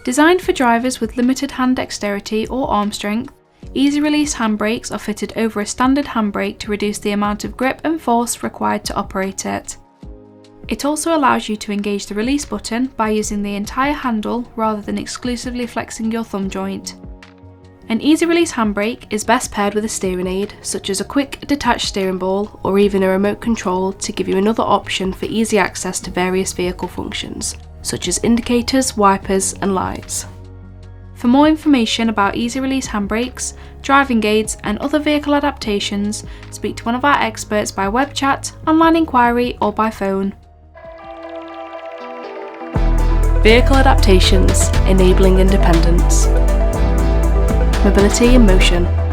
Designed for drivers with limited hand dexterity or arm strength, easy release handbrakes are fitted over a standard handbrake to reduce the amount of grip and force required to operate it. It also allows you to engage the release button by using the entire handle rather than exclusively flexing your thumb joint. An easy release handbrake is best paired with a steering aid, such as a quick detached steering ball or even a remote control, to give you another option for easy access to various vehicle functions, such as indicators, wipers and lights. For more information about easy release handbrakes, driving aids and other vehicle adaptations, speak to one of our experts by web chat, online inquiry or by phone. Vehicle Adaptations, enabling independence. Mobility in motion.